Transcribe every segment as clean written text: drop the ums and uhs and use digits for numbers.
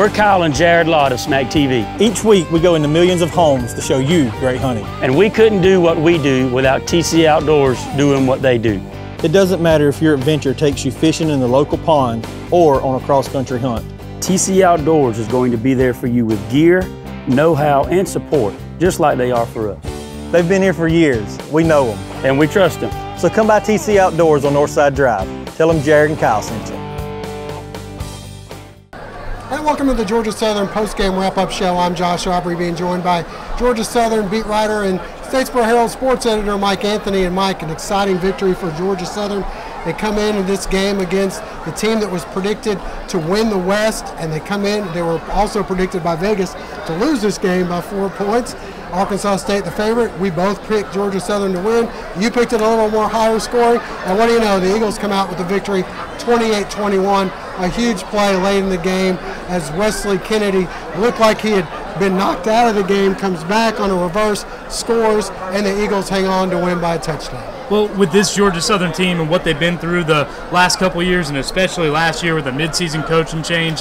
We're Kyle and Jared Lott of Smack TV. Each week we go into millions of homes to show you great hunting. And we couldn't do what we do without TC Outdoors doing what they do. It doesn't matter if your adventure takes you fishing in the local pond or on a cross-country hunt. TC Outdoors is going to be there for you with gear, know-how, and support, just like they are for us. They've been here for years. We know them. And we trust them. So come by TC Outdoors on Northside Drive. Tell them Jared and Kyle sent you. And welcome to the Georgia Southern Postgame Wrap-Up Show. I'm Josh Aubrey, being joined by Georgia Southern beat writer and Statesboro Herald sports editor Mike Anthony. And Mike, an exciting victory for Georgia Southern. They come in this game against the team that was predicted to win the West, and they were also predicted by Vegas to lose this game by 4 points. Arkansas State the favorite. We both picked Georgia Southern to win. You picked it a little more higher scoring, and what do you know, the Eagles come out with the victory 28-21. A huge play late in the game as Wesley Kennedy looked like he had been knocked out of the game, comes back on a reverse, scores, and the Eagles hang on to win by a touchdown. Well, with this Georgia Southern team and what they've been through the last couple of years, and especially last year with a midseason coaching change,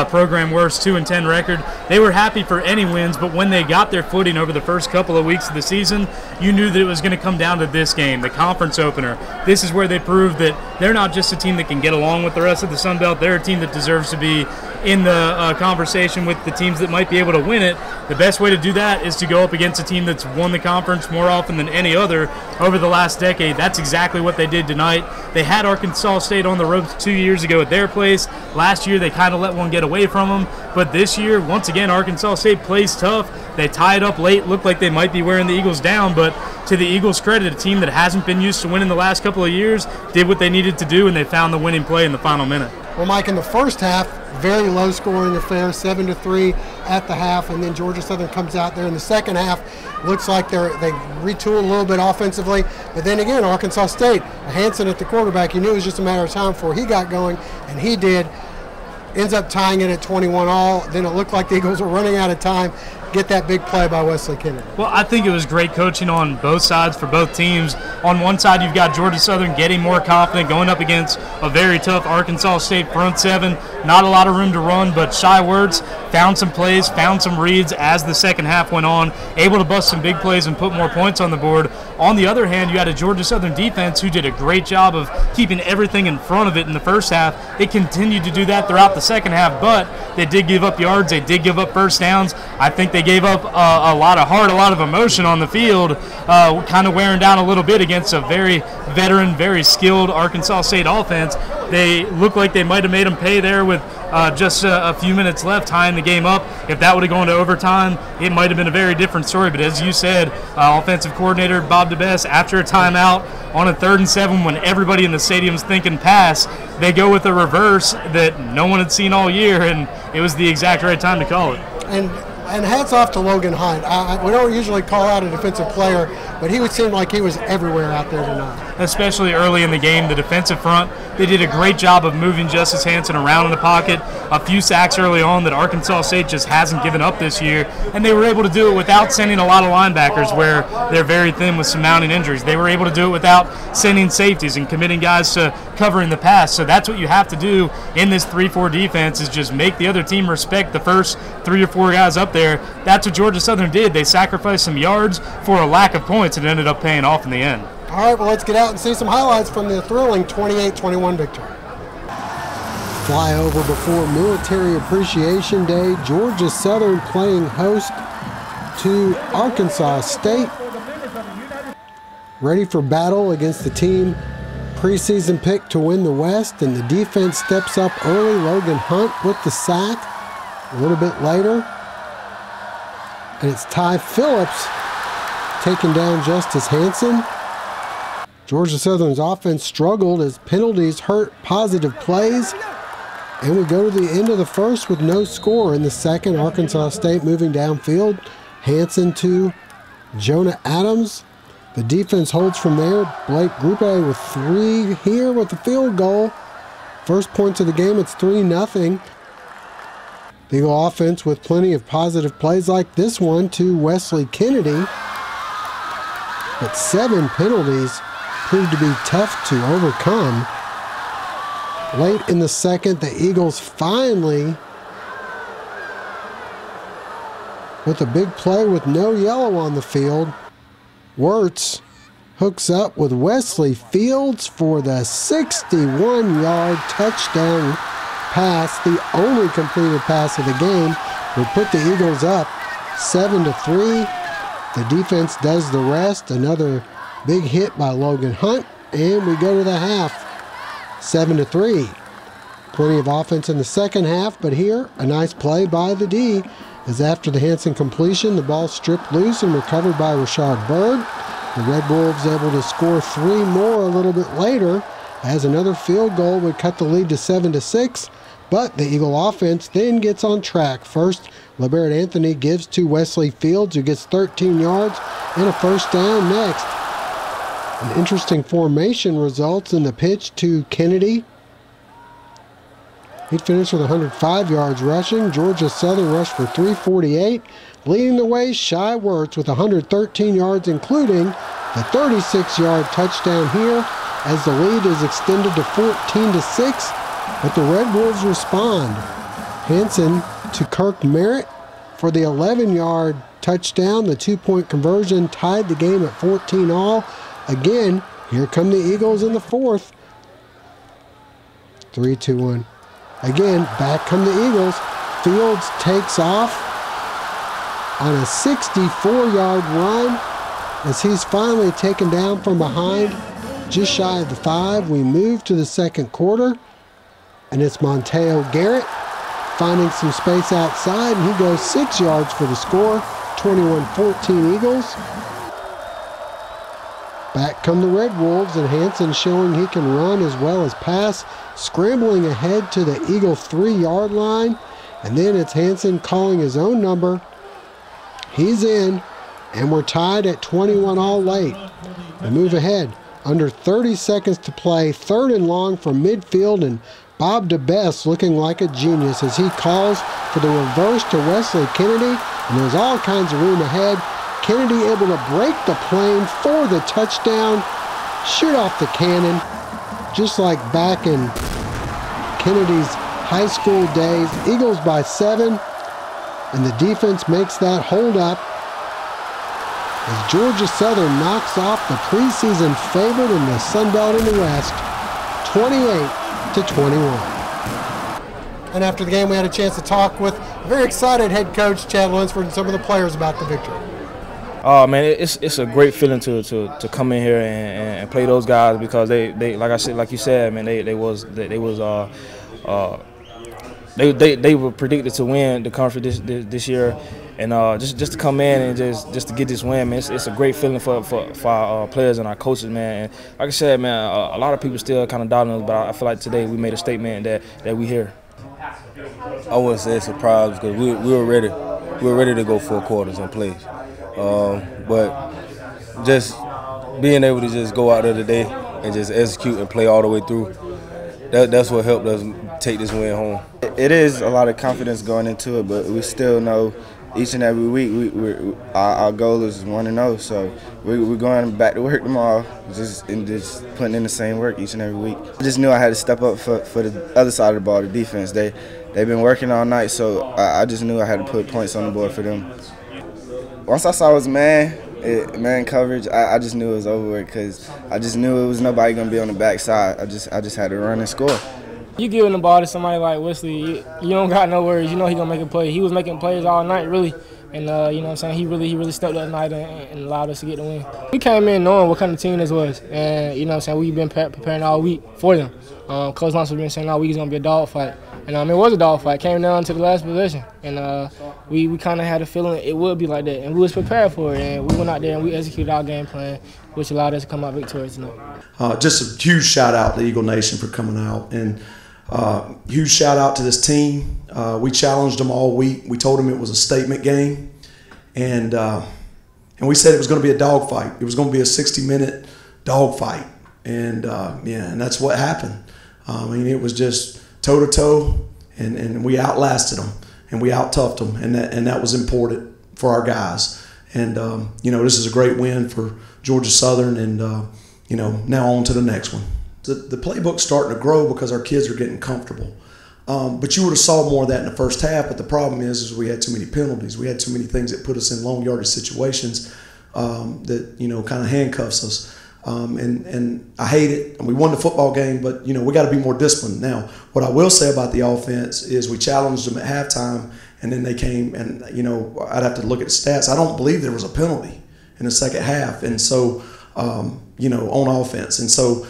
program worst 2-10 record, they were happy for any wins, but when they got their footing over the first couple of weeks of the season, you knew that it was going to come down to this game, the conference opener. This is where they proved that they're not just a team that can get along with the rest of the Sun Belt, they're a team that deserves to be in the conversation with the teams that might be able to win it. The best way to do that is to go up against a team that's won the conference more often than any other over the last decade. That's exactly what they did tonight. They had Arkansas State on the ropes 2 years ago at their place. Last year they kind of let one get away from them, but this year, once again, Arkansas State plays tough. They tied up late, looked like they might be wearing the Eagles down, but to the Eagles' credit, a team that hasn't been used to winning the last couple of years did what they needed to do, and they found the winning play in the final minute. Well, Mike, in the first half, very low-scoring affair, 7-3 at the half, and then Georgia Southern comes out there in the second half. Looks like they retool a little bit offensively, but then again, Arkansas State, Hansen at the quarterback, you knew it was just a matter of time before he got going, and he did. Ends up tying it at 21-all. Then it looked like the Eagles were running out of time. Get that big play by Wesley Kennedy. Well, I think it was great coaching on both sides for both teams. On one side, you've got Georgia Southern getting more confident, going up against a very tough Arkansas State front seven. Not a lot of room to run, but Shy Wertz found some plays, found some reads as the second half went on, able to bust some big plays and put more points on the board. On the other hand, you had a Georgia Southern defense who did a great job of keeping everything in front of it in the first half. It continued to do that throughout the second half, but they did give up yards. They did give up first downs. I think they gave up a lot of heart, a lot of emotion on the field, kind of wearing down a little bit against a very veteran, very skilled Arkansas State offense. They looked like they might have made them pay there with just a few minutes left, tying the game up. If that would have gone to overtime, it might have been a very different story. But as you said, offensive coordinator Bob DeBest, after a timeout on a 3rd and 7, when everybody in the stadium's thinking pass, they go with a reverse that no one had seen all year, and it was the exact right time to call it. And hats off to Logan Hunt. We don't usually call out a defensive player, but he would seem like he was everywhere out there tonight. Especially early in the game, the defensive front, they did a great job of moving Justice Hansen around in the pocket. A few sacks early on that Arkansas State just hasn't given up this year, and they were able to do it without sending a lot of linebackers where they're very thin with some mounting injuries. They were able to do it without sending safeties and committing guys to covering the pass. So that's what you have to do in this 3-4 defense, is just make the other team respect the first 3 or 4 guys up there. That's what Georgia Southern did. They sacrificed some yards for a lack of points and ended up paying off in the end. All right, well, let's get out and see some highlights from the thrilling 28-21 victory. Flyover before Military Appreciation Day. Georgia Southern playing host to Arkansas State. Ready for battle against the team preseason pick to win the West, and the defense steps up early. Logan Hunt with the sack. A little bit later, and it's Ty Phillips taking down Justice Hansen. Georgia Southern's offense struggled as penalties hurt positive plays. And we go to the end of the first with no score. In the second, Arkansas State moving downfield. Hansen to Jonah Adams. The defense holds from there. Blake Grupe with 3 here with the field goal. First points of the game, it's 3-0. The Eagle offense with plenty of positive plays like this one to Wesley Kennedy. But 7 penalties proved to be tough to overcome. Late in the second, the Eagles finally with a big play with no yellow on the field. Wirtz hooks up with Wesley Fields for the 61-yard touchdown pass, the only completed pass of the game, would put the Eagles up 7-3. The defense does the rest. Another big hit by Logan Hunt, and we go to the half, 7-3. Plenty of offense in the second half, but here, a nice play by the D, as after the Hansen completion, the ball stripped loose and recovered by Rashard Byrd. The Red Wolves able to score 3 more a little bit later, as another field goal would cut the lead to 7-6, but the Eagle offense then gets on track. First, LeBarrett Anthony gives to Wesley Fields, who gets 13 yards and a first down next. An interesting formation results in the pitch to Kennedy. He finished with 105 yards rushing. Georgia Southern rushed for 348. Leading the way, Shai Wirtz with 113 yards, including the 36-yard touchdown here, as the lead is extended to 14-6. But the Red Wolves respond. Hansen to Kirk Merritt for the 11-yard touchdown. The 2-point conversion tied the game at 14-all. Again, here come the Eagles in the fourth. 3-2-1. Again, back come the Eagles. Fields takes off on a 64-yard run as he's finally taken down from behind, just shy of the 5. We move to the second quarter, and it's Monteo Garrett finding some space outside, and he goes 6 yards for the score, 21-14 Eagles. Back come the Red Wolves, and Hansen showing he can run as well as pass, scrambling ahead to the Eagle 3-yard line, and then it's Hansen calling his own number. He's in, and we're tied at 21 all late. We move ahead. Under 30 seconds to play, 3rd and long from midfield, and Bob DeBest looking like a genius as he calls for the reverse to Wesley Kennedy, and there's all kinds of room ahead. Kennedy able to break the plane for the touchdown, shoot off the cannon, just like back in Kennedy's high school days. Eagles by 7, and the defense makes that hold up as Georgia Southern knocks off the preseason favorite in the Sun Belt in the West, 28-21. And after the game, we had a chance to talk with a very excited head coach, Chad Lunsford, and some of the players about the victory. Oh man, it's a great feeling to come in here and play those guys, because they like you said, man, they were predicted to win the conference this year, and just to come in and just to get this win, man, it's a great feeling for our players and our coaches, man. And like I said, man, a lot of people still kind of doubting us, but I feel like today we made a statement that we here. I wouldn't say it's a surprise, because we were ready. We were ready to go 4 quarters and play. But just being able to just go out there today and just execute and play all the way through, that's what helped us take this win home. It is a lot of confidence going into it, but we still know each and every week our goal is 1-0. So we're going back to work tomorrow, just putting in the same work each and every week. I just knew I had to step up for the other side of the ball, the defense. They've been working all night, so I just knew I had to put points on the board for them. Once I saw it was man coverage, I just knew it was over with, because I just knew it was nobody going to be on the backside. I just had to run and score. You giving the ball to somebody like Wesley, you don't got no worries. You know he gonna make a play. He was making plays all night, really, and you know what I'm saying, he really stepped up tonight and allowed us to get the win. We came in knowing what kind of team this was, and you know what I'm saying, we've been preparing all week for them. Coach Lunsford been saying all week it's gonna be a dogfight, and it was a dogfight. Came down to the last possession, and we kind of had a feeling it would be like that, and we was prepared for it, and we went out there and we executed our game plan, which allowed us to come out victorious tonight. Just a huge shout out to Eagle Nation for coming out, and huge shout out to this team. We challenged them all week. We told them it was a statement game, and we said it was going to be a dogfight. It was going to be a 60-minute dogfight, and and that's what happened. I mean, it was just toe-to-toe, and we outlasted them, and we out-toughed them, and that was important for our guys. And this is a great win for Georgia Southern, and now on to the next one. The playbook's starting to grow because our kids are getting comfortable. But you would have saw more of that in the first half. But the problem is we had too many penalties. We had too many things that put us in long yardage situations that kind of handcuffs us. And I hate it. And we won the football game, but we got to be more disciplined. Now, what I will say about the offense is we challenged them at halftime, and then they came and I'd have to look at the stats. I don't believe there was a penalty in the second half, and so on offense, and so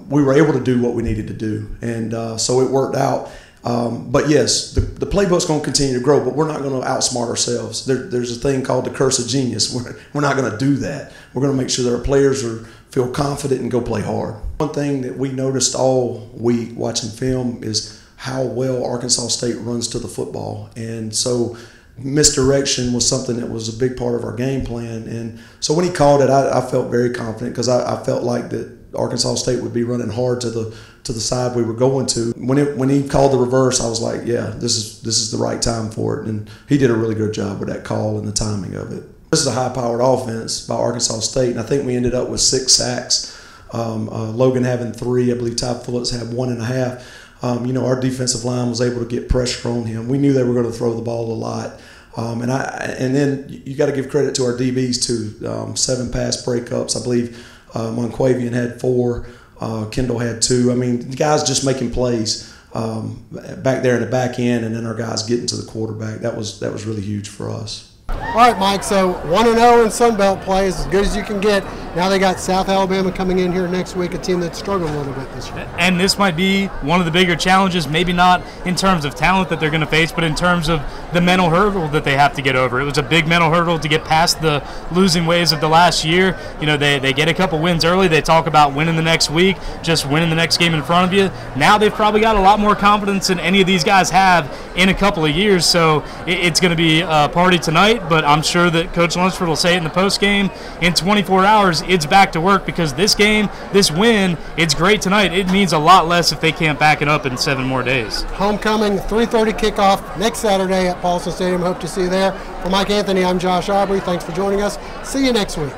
we were able to do what we needed to do, and so it worked out. But yes, the playbook's going to continue to grow, but we're not going to outsmart ourselves. There's a thing called the curse of genius. We're not going to do that. We're going to make sure that our players feel confident and go play hard. One thing that we noticed all week watching film is how well Arkansas State runs to the football, and so misdirection was something that was a big part of our game plan. And so when he called it, I felt very confident because I felt like that Arkansas State would be running hard to the side we were going to. When he called the reverse, I was like, yeah, this is the right time for it. And he did a really good job with that call and the timing of it. This is a high-powered offense by Arkansas State, and I think we ended up with 6 sacks. Logan having 3, I believe Ty Phillips had 1.5. Our defensive line was able to get pressure on him. We knew they were going to throw the ball a lot. And then you got to give credit to our DBs too. 7 pass breakups. I believe Monquavian had 4. Kendall had 2. I mean, the guys just making plays back there in the back end, and then our guys getting to the quarterback. That was really huge for us. All right, Mike, so 1-0 in Sun Belt play is as good as you can get. Now they got South Alabama coming in here next week, a team that's struggled a little bit this year. And this might be one of the bigger challenges, maybe not in terms of talent that they're going to face, but in terms of the mental hurdle that they have to get over. It was a big mental hurdle to get past the losing ways of the last year. They get a couple wins early. They talk about winning the next week, just winning the next game in front of you. Now they've probably got a lot more confidence than any of these guys have in a couple of years, so it's going to be a party tonight. But I'm sure that Coach Lunsford will say it in the post game. In 24 hours, it's back to work because this game, this win, it's great tonight. It means a lot less if they can't back it up in 7 more days. Homecoming, 3:30 kickoff next Saturday at Paulson Stadium. Hope to see you there. For Mike Anthony, I'm Josh Aubrey. Thanks for joining us. See you next week.